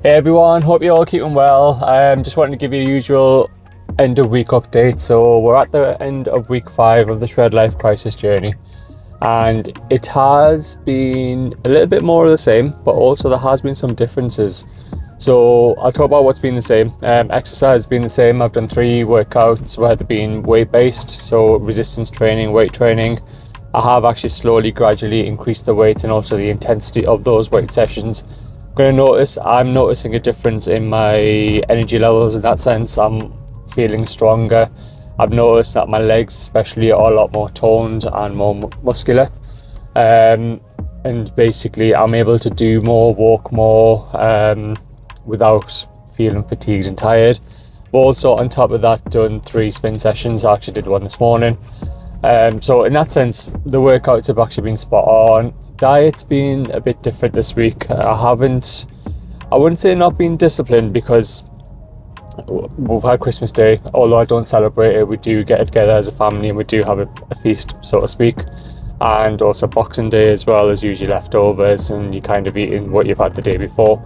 Hey everyone, hope you're all keeping well. Just wanted to give you a usual end of week update. So we're at the end of week 5 of the Shred Life Crisis journey, and it has been a little bit more of the same, but also there has been some differences. So I'll talk about what's been the same. Exercise has been the same. I've done 3 workouts where they've been weight based, so resistance training, weight training. I have actually slowly, gradually increased the weight and also the intensity of those weight sessions. I'm noticing a difference in my energy levels. In that sense, I'm feeling stronger. I've noticed that my legs especially are a lot more toned and more muscular, and basically I'm able to do more, walk more, without feeling fatigued and tired. But also on top of that, done 3 spin sessions. I actually did one this morning. So in that sense, the workouts have actually been spot on. Diet's been a bit different this week. I wouldn't say not being disciplined, because we've had Christmas Day. Although I don't celebrate it, we do get together as a family and we do have a feast, so to speak. And also Boxing Day as well is usually leftovers, and you're kind of eating what you've had the day before.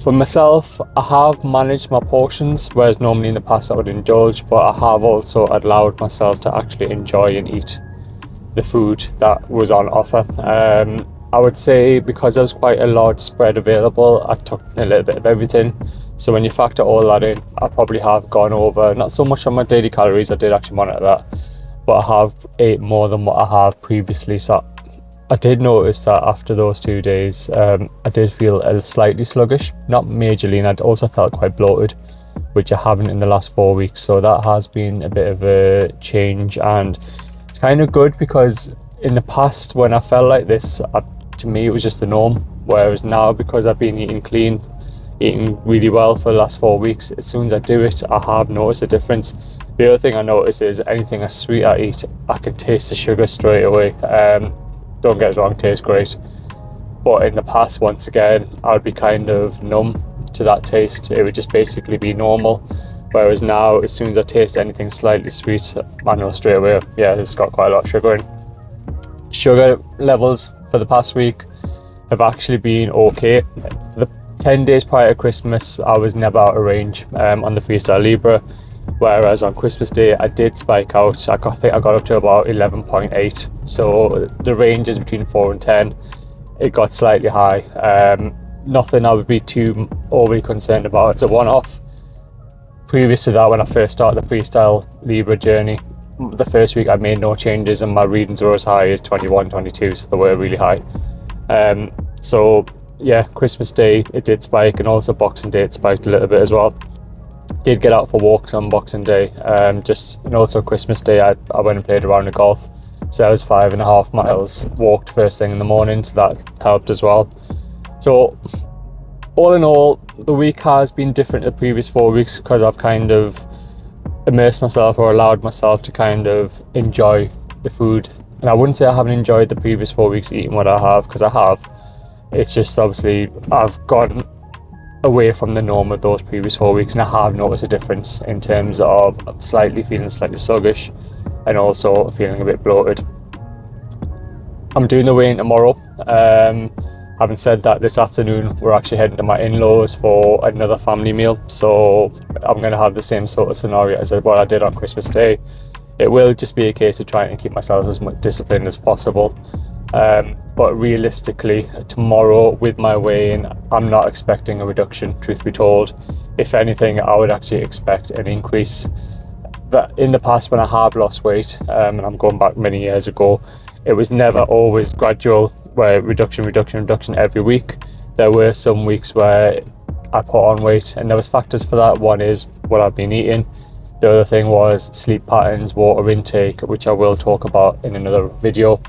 For myself, I have managed my portions, whereas normally in the past I would indulge, but I have also allowed myself to actually enjoy and eat the food that was on offer. I would say because there was quite a large spread available, I took a little bit of everything. So when you factor all that in, I probably have gone over, not so much on my daily calories, I did actually monitor that, but I have ate more than what I have previously. So I did notice that after those 2 days, I did feel slightly sluggish, not majorly, and I also felt quite bloated, which I haven't in the last 4 weeks. So that has been a bit of a change, and it's kind of good, because in the past when I felt like this, to me it was just the norm. Whereas now, because I've been eating clean, eating really well for the last 4 weeks, as soon as I do it, I have noticed a difference. The other thing I notice is anything as sweet I eat, I can taste the sugar straight away. Don't get us wrong, tastes great, but in the past, once again, I would be kind of numb to that taste. It would just basically be normal. Whereas now, as soon as I taste anything slightly sweet, I know straight away, yeah, it's got quite a lot of sugar in. Sugar levels for the past week have actually been okay. For the 10 days prior to Christmas, I was never out of range on the Freestyle Libre. Whereas on Christmas Day, I did spike out. I think I got up to about 11.8. So the range is between 4 and 10. It got slightly high. Nothing I would be too overly concerned about as a one-off. Previous to that, when I first started the Freestyle Libre journey, the first week I made no changes and my readings were as high as 21, 22, so they were really high. So yeah, Christmas Day it did spike, and also Boxing Day it spiked a little bit as well. Did get out for walks on Boxing Day, and also Christmas Day I went and played around the golf, so that was 5.5 miles walked first thing in the morning, so that helped as well. So all in all, the week has been different to the previous 4 weeks, because I've kind of immersed myself or allowed myself to kind of enjoy the food. And I wouldn't say I haven't enjoyed the previous 4 weeks eating what I have, because I have. It's just obviously I've gone away from the norm of those previous 4 weeks, and I have noticed a difference in terms of feeling slightly sluggish and also feeling a bit bloated. I'm doing the weigh-in tomorrow. Having said that, this afternoon we're actually heading to my in-laws for another family meal, so I'm going to have the same sort of scenario as what I did on Christmas Day. It will just be a case of trying to keep myself as much disciplined as possible. But realistically, tomorrow with my weigh-in, I'm not expecting a reduction, truth be told. If anything, I would actually expect an increase. But in the past, when I have lost weight, and I'm going back many years ago, it was never always gradual, where reduction every week. There were some weeks where I put on weight, and there was factors for that. One is what I've been eating. The other thing was sleep patterns, water intake, which I will talk about in another video.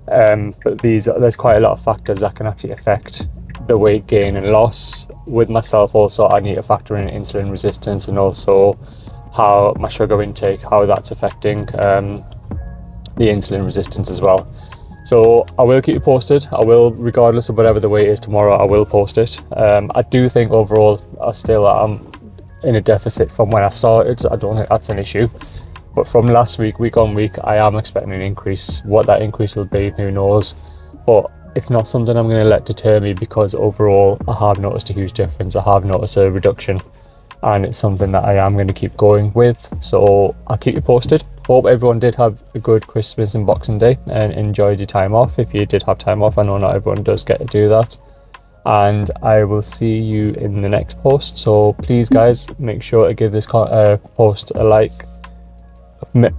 But there's quite a lot of factors that can actually affect the weight gain and loss. With myself also, I need to factor in insulin resistance, and also how my sugar intake, how that's affecting the insulin resistance as well. So I will keep you posted. I will, regardless of whatever the weight is tomorrow, I will post it. I do think overall I'm in a deficit from when I started, so I don't think that's an issue. But from last week on week, I am expecting an increase. What that increase will be, who knows? But it's not something I'm going to let deter me, because overall I have noticed a huge difference. I have noticed a reduction, and it's something that I am going to keep going with. So I'll keep you posted. Hope everyone did have a good Christmas and Boxing Day and enjoyed your time off. If you did have time off, I know not everyone does get to do that. And I will see you in the next post. So please guys, make sure to give this post a like.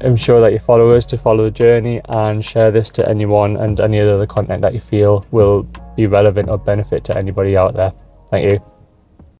Ensure that you follow us to follow the journey, and share this to anyone and any other content that you feel will be relevant or benefit to anybody out there. Thank you.